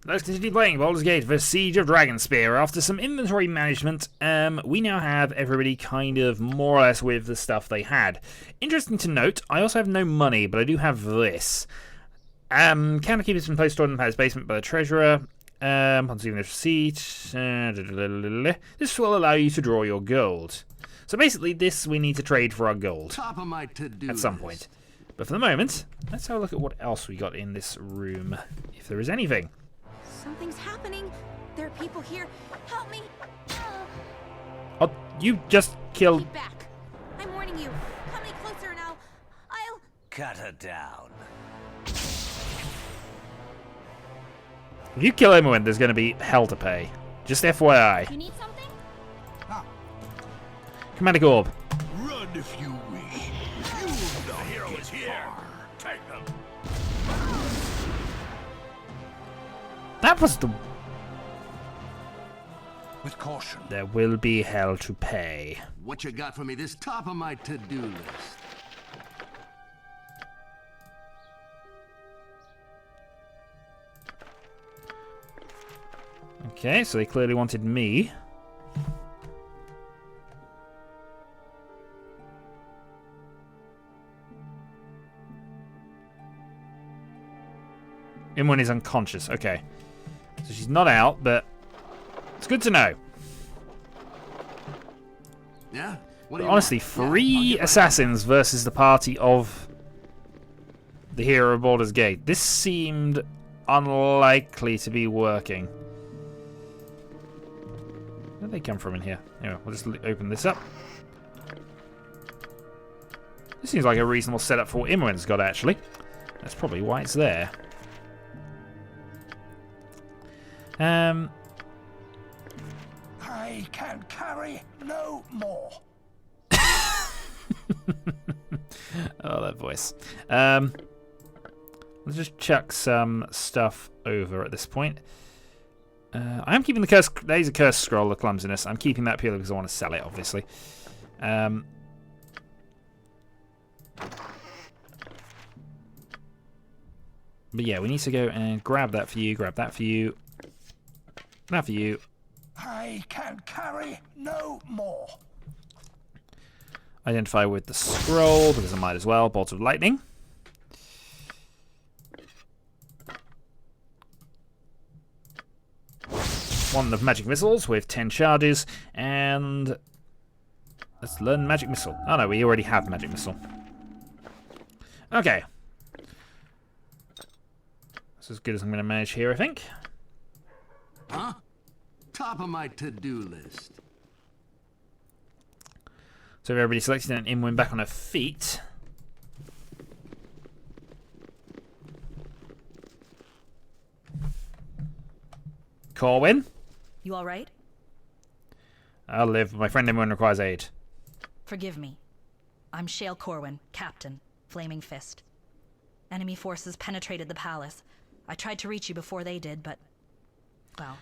Let's continue playing Baldur's Gate for Siege of Dragonspear. After some inventory management, we now have everybody kind of more or less with the stuff they had. Interesting to note, I also have no money, but I do have this. Counter keepers in place stored in the palace basement by the treasurer. Upon receiving this receipt, this will allow you to draw your gold. So basically, this we need to trade for our gold Top of my to-do at some point. But for the moment, let's have a look at what else we got in this room, if there is anything. Something's happening. There are people here. Help me. Oh, you just killed... Keep back. I'm warning you. Come any closer and I'll... Cut her down. If you kill anyone, there's going to be hell to pay. Just FYI. You need something? Commander Gorb. Run if you wish. You will know the hero is here. Take them. That was the... With caution. There will be hell to pay. What you got for me? This top of my to-do list. Okay, so they clearly wanted me. Imwen is unconscious. Okay. So she's not out, but it's good to know. Yeah? What But do you honestly, want? Yeah, I'll three get right assassins versus the party of the hero of Baldur's Gate. This seemed unlikely to be working. Where did they come from in here? Anyway, we'll just open this up. This seems like a reasonable setup for what Imwen's got, actually. That's probably why it's there. I can carry no more. Oh, that voice. Let's just chuck some stuff over at this point. I am keeping the curse. There's a curse scroll, the clumsiness. I'm keeping that purely because I want to sell it, obviously. But yeah, we need to go and grab that for you, grab that for you. That for you. I can carry no more. Identify with the scroll, because I might as well. Bolt of lightning. One of magic missiles with 10 charges, and let's learn magic missile. Oh no, we already have magic missile. Okay. That's as good as I'm going to manage here, I think. Huh? Top of my to-do list. So everybody selected and Imwen back on her feet. Corwin? You all right? I'll live, but my friend Imwen requires aid. Forgive me. I'm Shale Corwin, Captain, Flaming Fist. Enemy forces penetrated the palace. I tried to reach you before they did, but... well...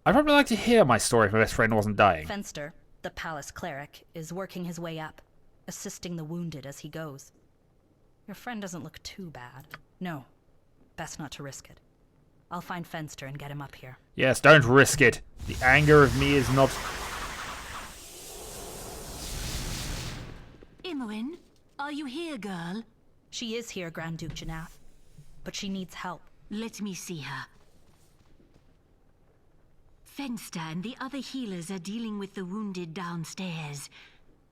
I'd probably like to hear my story if my best friend wasn't dying. Fenster, the palace cleric, is working his way up, assisting the wounded as he goes. Your friend doesn't look too bad. No, best not to risk it. I'll find Fenster and get him up here. Yes, don't risk it. The anger of me is not... Imoen, are you here, girl? She is here, Grand Duke Janath, but she needs help. Let me see her. Fenster and the other healers are dealing with the wounded downstairs.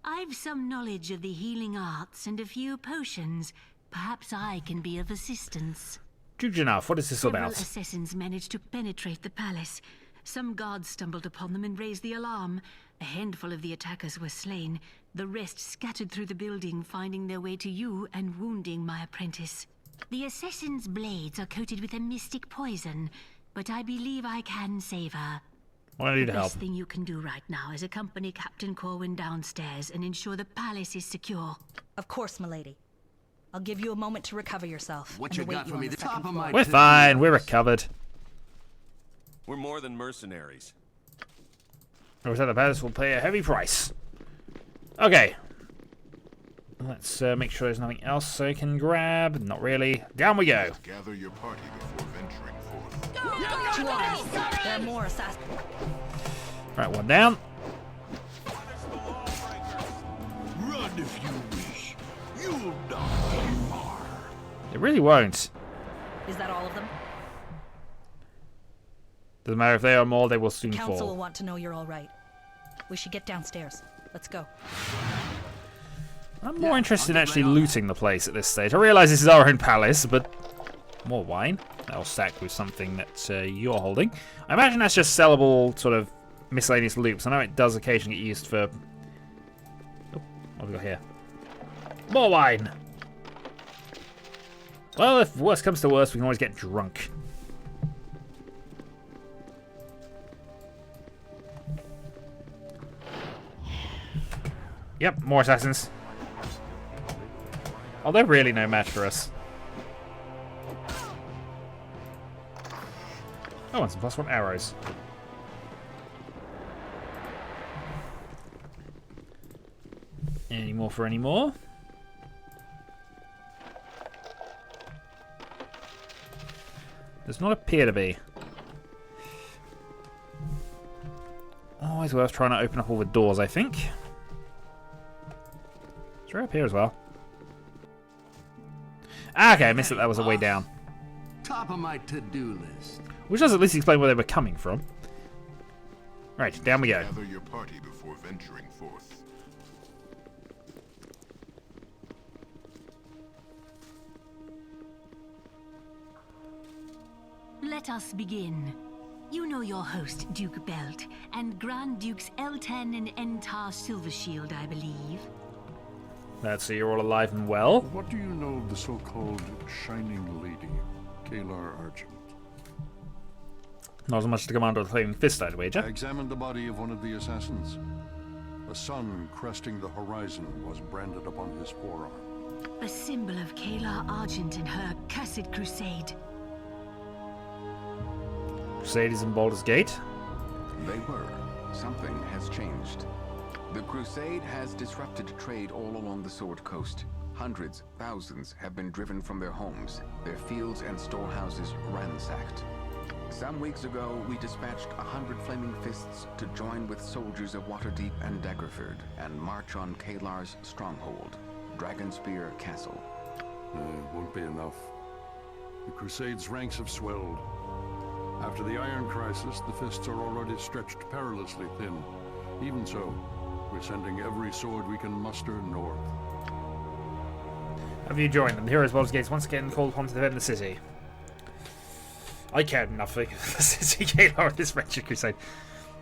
I've some knowledge of the healing arts and a few potions. Perhaps I can be of assistance. Duke Janath, what is this Several about? assassins managed to penetrate the palace. Some guards stumbled upon them and raised the alarm. A handful of the attackers were slain. The rest scattered through the building, finding their way to you and wounding my apprentice. The assassin's blades are coated with a mystic poison, but I believe I can save her. I need The help. best thing you can do right now is accompany Captain Corwin downstairs and ensure the palace is secure. Of course, milady. I'll give you a moment to recover yourself. What and you await got for on me? the The top second of my floor. We're fine, we're recovered. We're more than mercenaries. Those at the palace will pay a heavy price. Okay. Let's make sure there's nothing else I can grab. Not really. Down we go. Gather your party before venturing forth. Two arms. There are more assassins. Right, one down. Run if you wish. You'll not get far. It really won't. Is that all of them? Doesn't matter if they are more, they will soon Council will fall. want to know you're all right. We should get downstairs. Let's go. I'm more interested in actually looting the place at this stage. I realise this is our own palace, but more wine. That'll stack with something that you're holding. I imagine that's just sellable sort of miscellaneous loops. I know it does occasionally get used for... Oh, what have we got here? More wine! Well, if worse comes to worse, we can always get drunk. Yep, more assassins. Oh, they're really no match for us. Oh, and some +1 arrows. Any more for any more? Does not appear to be. Always worth trying to open up all the doors, I think. It's right up here as well. Ah, okay, I missed it. That was a way down. Top of my to-do list. Which does at least explain where they were coming from. Right, down we go. Gather your party before venturing forth. Let us begin. You know your host, Duke Belt, and Grand Dukes Elten and Entar Silvershield, I believe. Let's see, you're all alive and well. What do you know of the so-called Shining Lady, Kalar Argent? Not as much to Commander of the Flaming Fist, I'd I wager. examined the body of one of the assassins. A sun cresting the horizon was branded upon his forearm. A symbol of Kalar Argent and her cursed crusade. Crusade is in Baldur's Gate. They were. Something has changed. The crusade has disrupted trade all along the Sword Coast. Hundreds, thousands have been driven from their homes, their fields and storehouses ransacked. Some weeks ago, we dispatched 100 Flaming Fists to join with soldiers of Waterdeep and Daggerford and march on Kalar's stronghold, Dragonspear Castle. It won't be enough. The Crusade's ranks have swelled. After the Iron Crisis, the Fists are already stretched perilously thin. Even so, we're sending every sword we can muster north. Have you joined them? The Heroes of Baldur's Gate once again called upon to defend the city. I cared nothing of the city Kalar in this wretched crusade.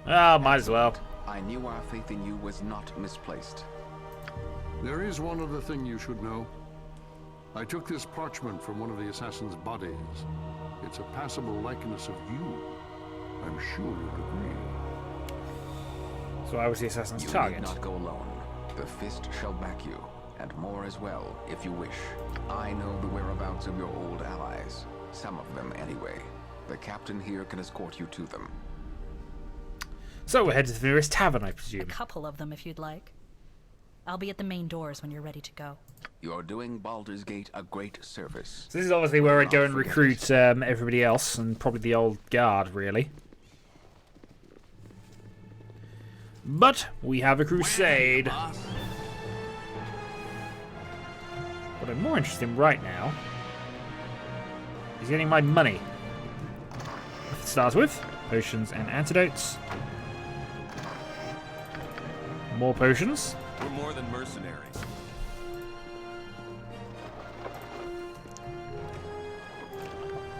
Ah, might as well. I knew our faith in you was not misplaced. There is one other thing you should know. I took this parchment from one of the assassin's bodies. It's a passable likeness of you. I'm sure you'd agree. So I was the assassin's You target. need not go alone. The Fist shall back you, and more as well, if you wish. I know the whereabouts of your old allies. Some of them, anyway. The captain here can escort you to them. So we're headed to the nearest tavern, I A presume. couple of them if you'd like. I'll be at the main doors when you're ready to go. You're doing Baldur's Gate a great service. So this is obviously where I'd go and recruit everybody else, and probably the old guard, really. But we have a crusade. What I'm more interested in right now is getting my money. It starts with potions and antidotes. More potions. We're more than mercenaries.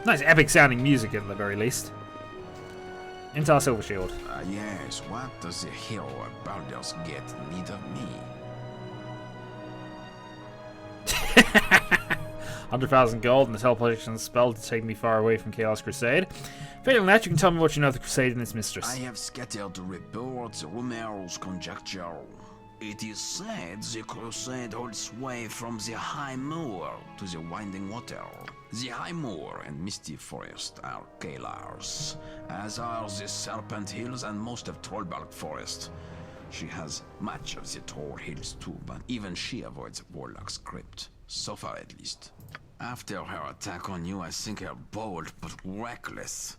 Nice epic sounding music at the very least. Into our silver shield. Yes, what does the hero of Baldur's Gate need of me? 100,000 gold and the teleportation spell to take me far away from Chaos Crusade. Failing that, you can tell me what you know of the Crusade and its mistress. I have scattered reports, rumors, conjecture. It is said the Crusade holds sway from the High Moor to the Winding Water. The High Moor and Misty Forest are Kalar's, as are the Serpent Hills and most of Trollbark Forest. She has much of the Troll Hills too, but even she avoids Warlock's crypt, so far at least. After her attack on you, I think her bold but reckless.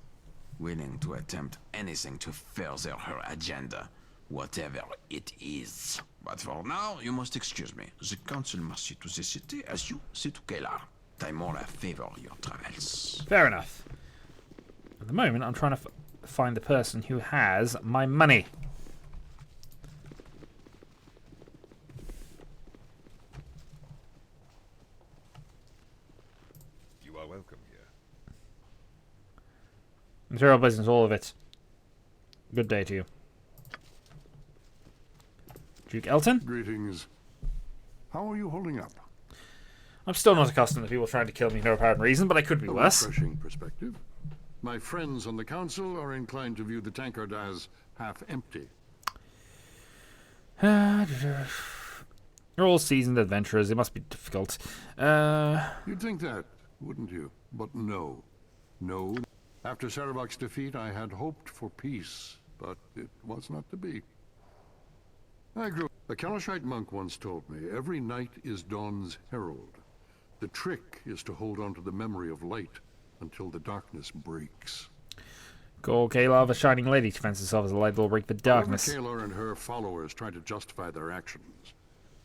willing to attempt anything to further her agenda, whatever it is. But for now, you must excuse me. The council must see to the city as you see to Kalar. Timora favor your travels. Fair enough. At the moment, I'm trying to find the person who has my money. You are welcome here. Material business, all of it. Good day to you. Duke Elton? Greetings. How are you holding up? I'm still not accustomed to people trying to kill me for no apparent reason, but I could be A worse. refreshing perspective. My friends on the council are inclined to view the tankard as half empty. You're all seasoned adventurers. It must be difficult. You'd think that, wouldn't you? But no. No. After Sarevok's defeat, I had hoped for peace, but it was not to be. A Kalashite monk once told me, every night is dawn's herald. The trick is to hold on to the memory of light until the darkness breaks. Call Kalar the Shining Lady defends herself as the light will break the darkness. Kalar and her followers try to justify their actions.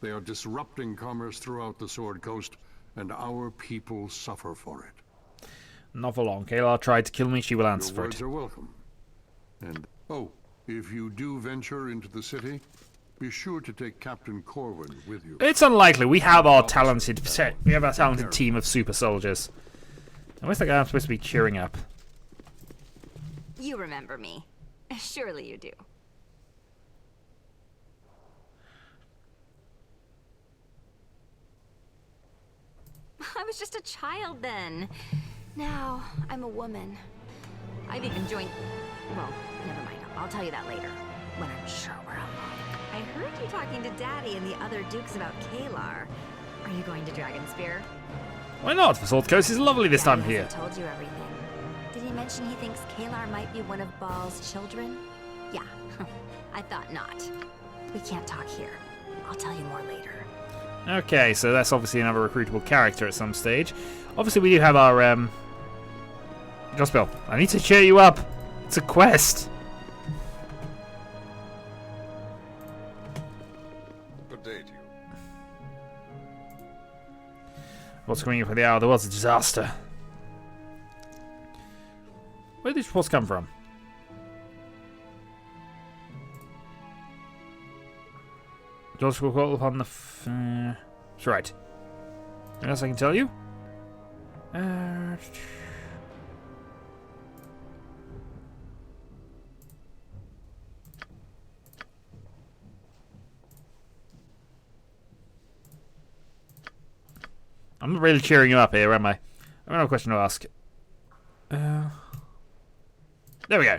They are disrupting commerce throughout the Sword Coast, and our people suffer for it. Not for long. Kalar tried to kill me. She will answer Your for words it. are welcome. And, oh, if you do venture into the city, be sure to take Captain Corwin with you. It's unlikely. We have our talented team of super soldiers. And where's the guy I'm supposed to be cheering up? You remember me. Surely you do. I was just a child then. Now, I'm a woman. I've even joined... Well, never mind. I'll tell you that later. When I'm sure we're alone. I heard you talking to Daddy and the other dukes about Kalar. Are you going to Dragonspear? Why not? The Sword Coast is lovely this time of year. Told you everything. Did he mention he thinks Kalar might be one of Baal's children? Yeah, I thought not. We can't talk here. I'll tell you more later. Okay, so that's obviously another recruitable character at some stage. Obviously, we do have our Gospel. I need to cheer you up. It's a quest. Good day to you. What's coming in for the hour? There was a disaster. Where did these reports come from? George will call upon the... That's right. Anything else I can tell you? I'm not really cheering you up here, am I? I have a question to ask. There we go.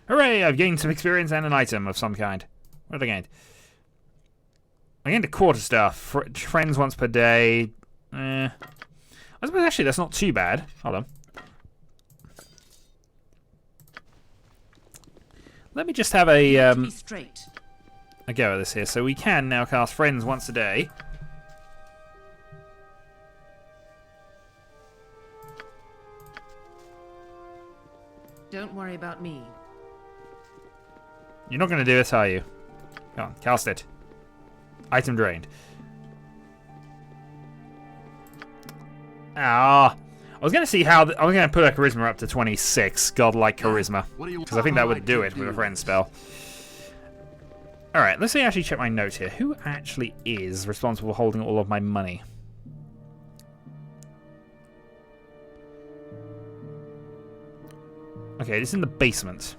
Hooray! I've gained some experience and an item of some kind. What have I gained? I gained a quarterstaff. Friends once per day. I suppose actually that's not too bad. Hold on. Let me just have a go at this here. So we can now cast friends once a day. Don't worry about me. You're not going to do this, are you? Come on, cast it. Item drained. Ah, I was going to see how... I was going to put her charisma up to 26, godlike charisma. Because I think that would do it with a friend spell. Alright, let's see, actually check my notes here. Who actually is responsible for holding all of my money? Okay, it's in the basement.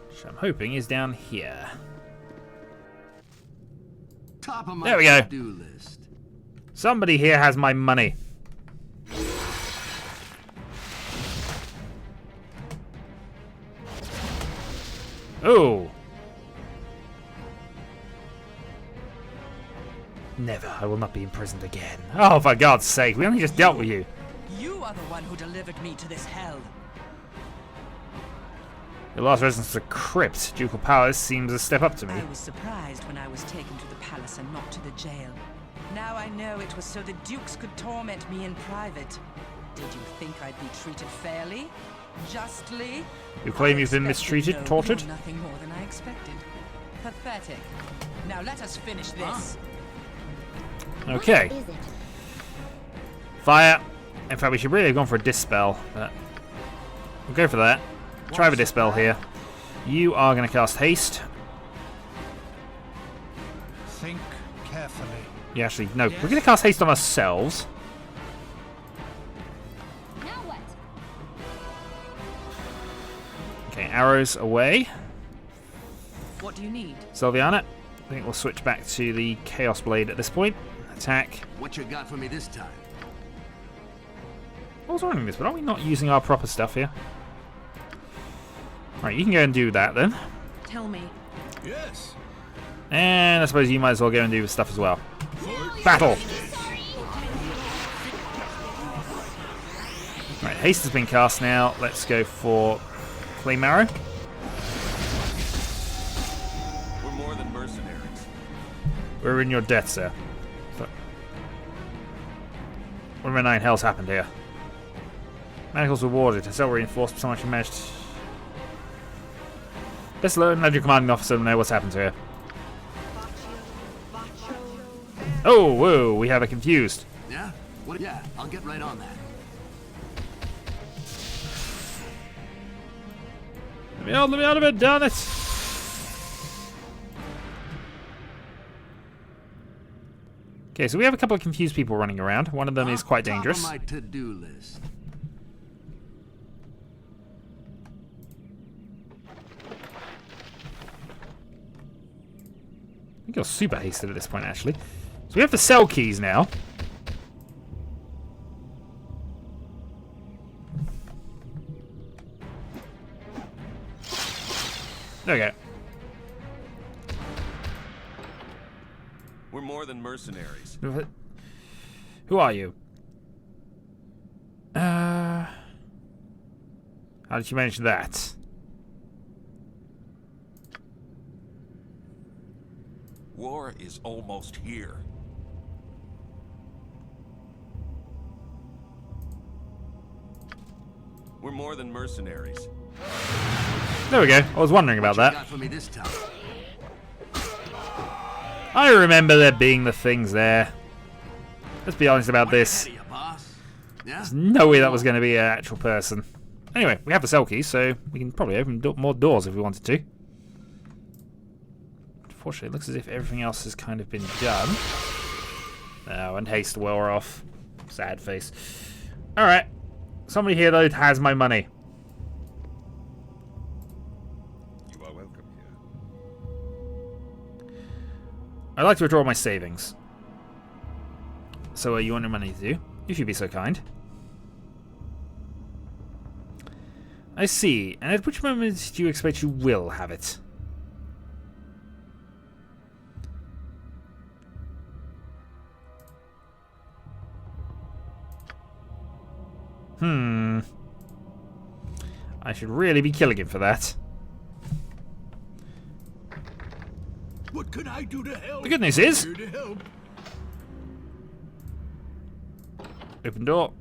Which I'm hoping is down here. Top of my There we go. to-do list. Somebody here has my money. Oh. Never. I will not be imprisoned again. Oh, for God's sake. We only just dealt with you. You are the one who delivered me to this hell. Your last residence was a crypt. Ducal Palace seems a step up to me. I was surprised when I was taken to the palace and not to the jail. Now I know it was so the dukes could torment me in private. Did you think I'd be treated fairly? Justly? You claim you've been mistreated, tortured? Nothing more than I expected. Pathetic. Now let us finish this. Okay. Fire. In fact, we should really have gone for a dispel, but we'll go for that. Try the dispel here. You are going to cast haste. Think carefully. Yeah, actually, no. We're going to cast haste on ourselves. Now what? Okay, arrows away. What do you need? Sylviana. I think we'll switch back to the Chaos Blade at this point. Attack. What you got for me this time? I was wondering this, but are we not using our proper stuff here? Right, you can go and do that then. Tell me. Yes. And I suppose you might as well go and do the stuff as well. Battle! Right, haste has been cast now. Let's go for Flame Arrow. We're more than mercenaries. We're in your death, sir. So, what in the nine hells happened here? Manacles rewarded. A cell reinforced, so much managed. Best alert and let your commanding officer know what's happened here. Oh, whoa, we have a confused. Yeah? What? Yeah, I'll get right on that. Let me out of it, damn it! Okay, so we have a couple of confused people running around. One of them is quite dangerous. Top of my to-do list. I think you're super hasted at this point, actually. So we have the cell keys now. There we go. We're more than mercenaries. Who are you? How did you manage that? War is almost here. We're more than mercenaries. There we go. I was wondering about What you that. got for me this time? I remember there being the things there. Let's be honest about this. Ahead of you, boss. Yeah? There's no way that was going to be an actual person. Anyway, we have the cell keys, so we can probably open more doors if we wanted to. Unfortunately, it looks as if everything else has kind of been done. Oh, and haste wore off. Sad face. Alright. Somebody here, though, has my money. You are welcome here. I'd like to withdraw my savings. So, you want your money to do? If you'd be so kind. I see. And at which moment do you expect you will have it? I should really be killing him for that. What can I do to help? The good news is... Here to help. Open door.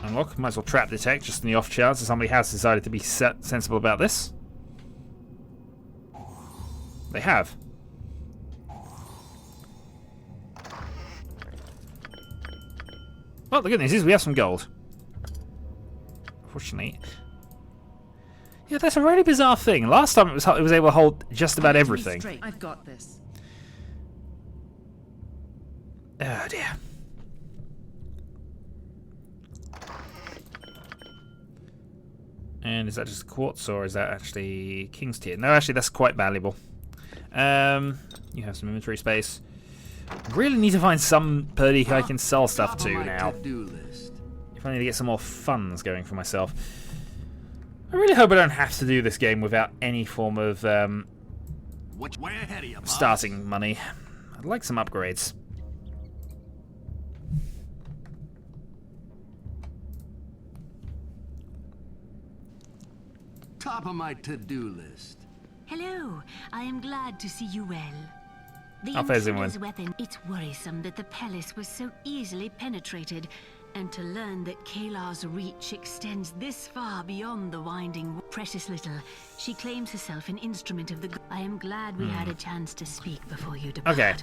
Unlock. Might as well trap detect, just in the off chance that somebody has decided to be sensible about this. They have. Well, the good news is we have some gold. Unfortunately. Yeah, that's a really bizarre thing. Last time it was able to hold just about everything. Straight. I've got this. Oh dear. And is that just quartz or is that actually King's Tier? No, actually that's quite valuable. You have some inventory space. Really need to find somebody I can sell stuff to now. If I need to get some more funds going for myself. I really hope I don't have to do this game without any form of Way ahead of you, boss. starting money. I'd like some upgrades. Top of my to-do list. Hello, I am glad to see you well. The I'll phase him intruder's weapon. It's worrisome that the palace was so easily penetrated, and to learn that Kalar's reach extends this far beyond the winding. Precious little. She claims herself an instrument of the. I am glad we had a chance to speak before you depart. Okay.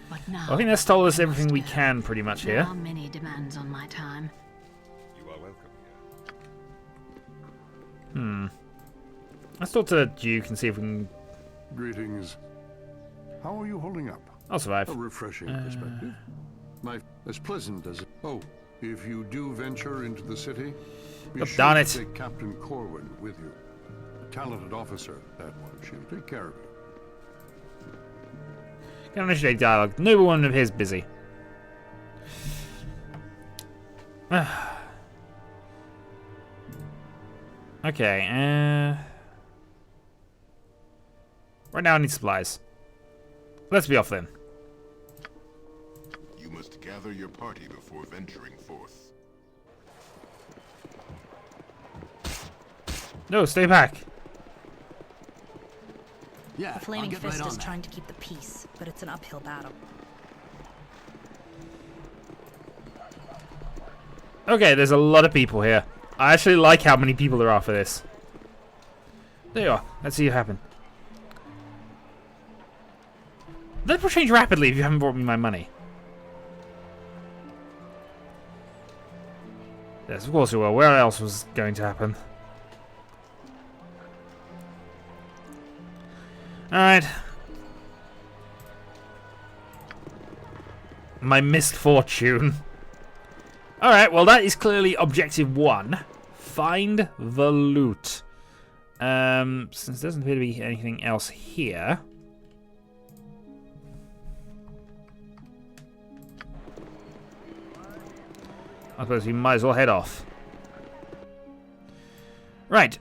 But now I think that's told us everything we can pretty much there here. are many demands on my time. You are welcome here. Let's talk to the Duke and see if we can. Greetings. How are you holding up? I'll survive. A refreshing perspective. As pleasant as... Oh, if you do venture into the city, be Oh, sure darn to it. take Captain Corwin with you. A talented officer, that one. She'll take care of you. Can initiate dialogue. No one of his busy. Okay, right now I need supplies. Let's be off then. You must gather your party before venturing forth. No, stay back. Yeah, The Flaming Fist is trying to keep the peace, but it's an uphill battle. Okay, there's a lot of people here. I actually like how many people there are for this. There you are. Let's see what happens. That will change rapidly if you haven't brought me my money. Yes, of course it will. Where else was going to happen? Alright. My misfortune. Alright, well that is clearly objective 1. Find the loot. Since there doesn't appear to be anything else here. I suppose we might as well head off. Right.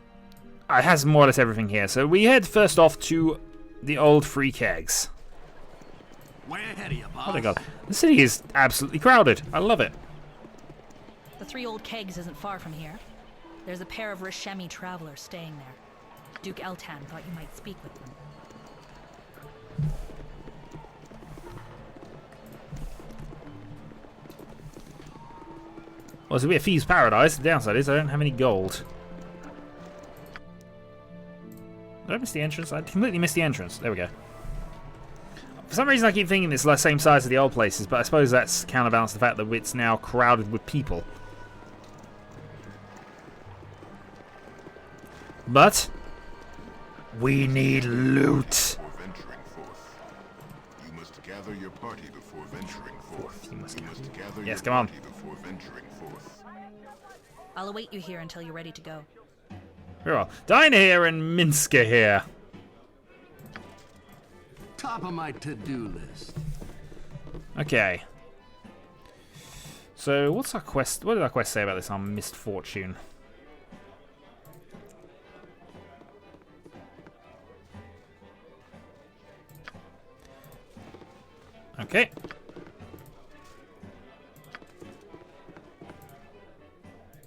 It has more or less everything here. So we head first off to the old free kegs. Way ahead of you, boss. Oh my god. The city is absolutely crowded. I love it. The Three Old Kegs isn't far from here. There's a pair of Rishemi travelers staying there. Duke Eltan thought you might speak with them. Well, it's a bit of thieves' paradise. The downside is I don't have any gold. Did I miss the entrance? I completely missed the entrance. There we go. For some reason I keep thinking it's the same size as the old places, but I suppose that's counterbalanced the fact that it's now crowded with people. But we need loot. Before venturing forth. You must gather your party before venturing forth. You must gather Yes, your come on. party before venturing forth. I'll await you here until you're ready to go. Very well. Diner here and Minsker here. Top of my to-do list. Okay. So what's our quest? What did our quest say about this? Our misfortune. Okay.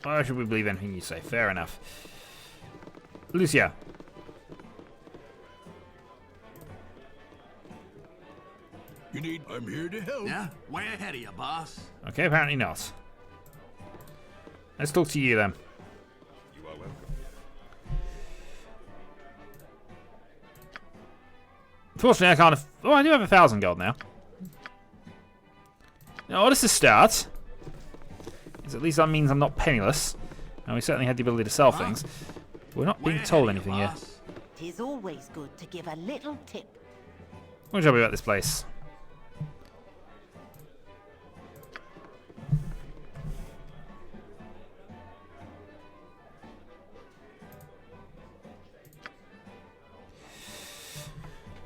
Why should we believe anything you say? Fair enough. Lucia. You need... I'm here to help. Yeah, way ahead of you, boss. Okay, apparently not. Let's talk to you then. You are welcome. Fortunately, I can't. Oh, I do have 1,000 gold now. Oh, this is a start. Because at least that means I'm not penniless. And we certainly had the ability to sell things. But we're not being told anything yet. Tis always good to give a little tip. What should I be about this place?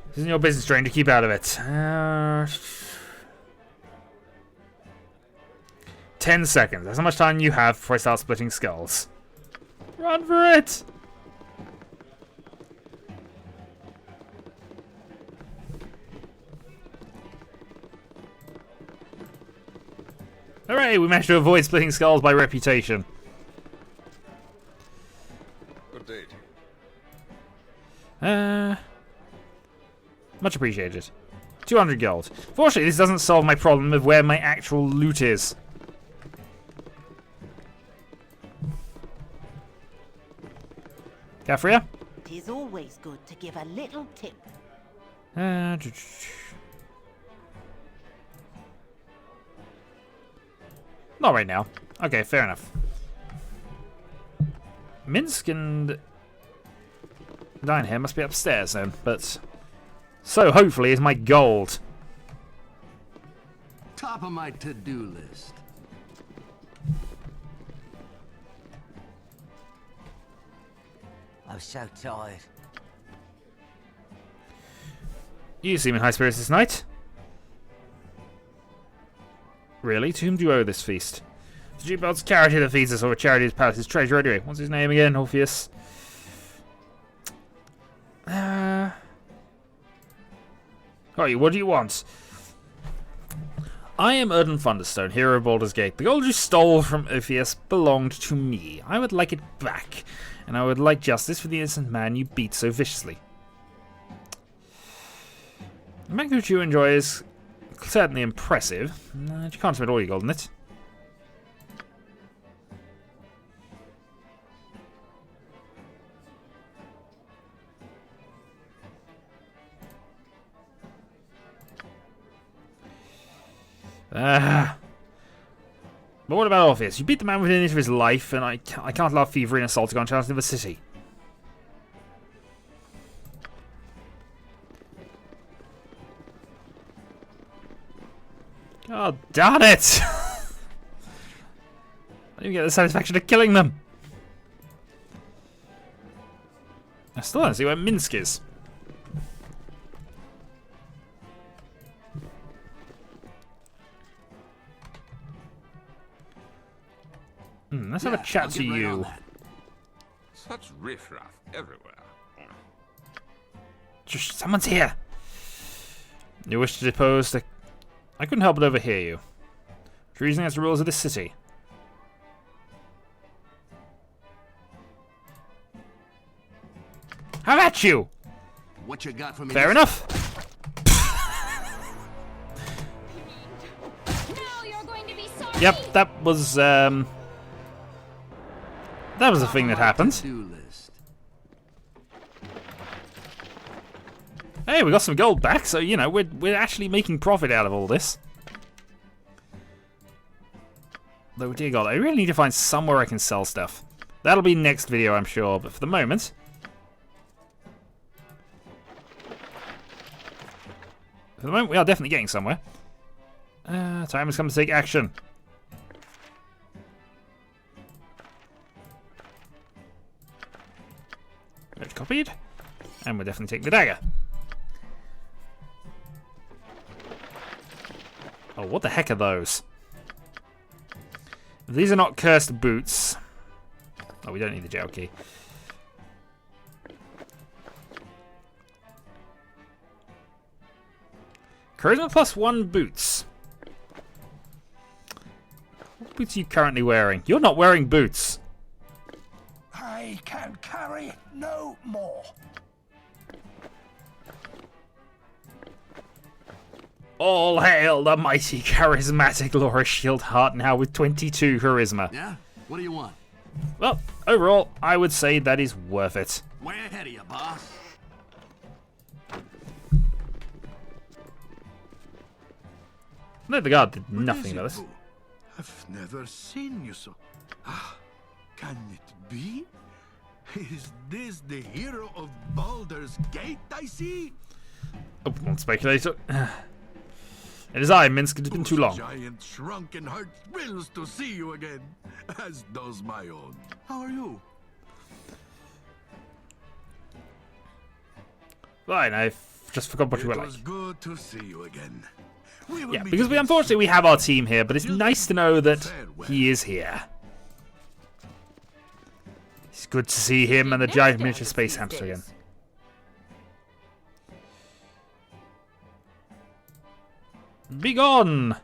This isn't your business, stranger. Keep out of it. 10 seconds. That's how much time you have before I start splitting skulls. Run for it! Hooray! We managed to avoid splitting skulls by reputation. Good date. Much appreciated. 200 gold. Fortunately, this doesn't solve my problem of where my actual loot is. Kafria? It is always good to give a little tip. Not right now. Okay, fair enough. Minsk and Dine here must be upstairs then, but so hopefully is my gold. Top of my to-do list. I'm so tired. You seem in high spirits this night. Really? To whom do you owe this feast? To Jubel's charity that feeds us, or charity's palace's treasure anyway. What's his name again? Orpheus? Oh, what do you want? I am Erden Thunderstone, hero of Baldur's Gate. The gold you stole from Orpheus belonged to me. I would like it back, and I would like justice for the innocent man you beat so viciously. The magnitude you enjoy is certainly impressive. You can't spend all your gold on it. But what about Orpheus? You beat the man within an inch of his life, and I can't allow thievery and assault to go unchallenged in the city. God darn it! I didn't get the satisfaction of killing them. I still don't see where Minsk is. Let's have a chat to you. Such riffraff everywhere. Someone's here. You wish to depose the... I couldn't help but overhear you. Treason against the rules of this city. How about you? What you got for me? Fair enough. Now you're going to be sorry. Yep, that was a thing that happened. Hey, we got some gold back, so you know we're actually making profit out of all this. Though, dear God, I really need to find somewhere I can sell stuff. That'll be next video, I'm sure. But for the moment, we are definitely getting somewhere. Time has come to take action. Note copied, and we're definitely taking the dagger. Oh, what the heck are those? If these are not cursed boots. Oh, we don't need the jail key. Charisma +1 boots. What boots are you currently wearing? You're not wearing boots. I can carry no more. All hail the mighty charismatic Laura Shieldheart, now with 22 charisma. Yeah? What do you want? Well, overall, I would say that is worth it. Way ahead of you, boss. No, the guard did nothing about this. I've never seen you so. Can it be? Is this the hero of Baldur's Gate I see? Oh, won't speculate. It is I, Minsk. It has been too long. Giant shrunken heart thrills to see you again, as does my own. How are you? Fine, I just forgot what you were like. It was good to see you again. Yeah, because unfortunately we have our team here, but it's nice to know that he is here. It's good to see him and the giant miniature space hamster again. Be gone!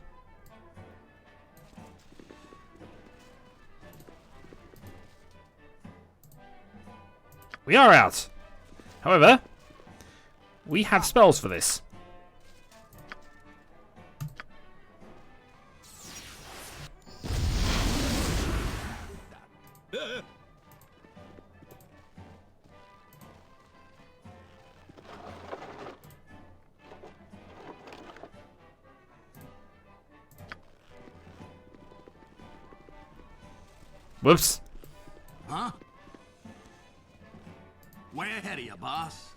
We are out. However, we have spells for this. Whoops. Huh? Way ahead of you, boss.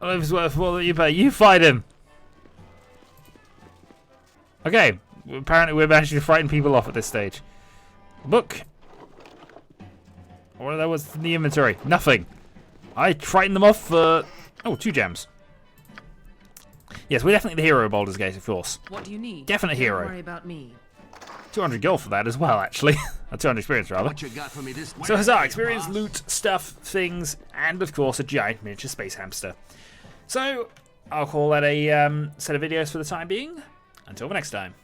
It's worth more than you pay. You fight him. Okay. Apparently we're managing to frighten people off at this stage. Look. What there was in the inventory? Nothing. I frightened them off for... Oh, 2 gems. Yes, we're definitely the hero of Baldur's Gate, of course. What do you need? Definite hero. Don't worry about me. 200 gold for that as well, actually. 200 experience, rather. What you got for me this So huzzah, experience, loot, stuff, things, and of course a giant miniature space hamster. So, I'll call that a set of videos for the time being. Until the next time.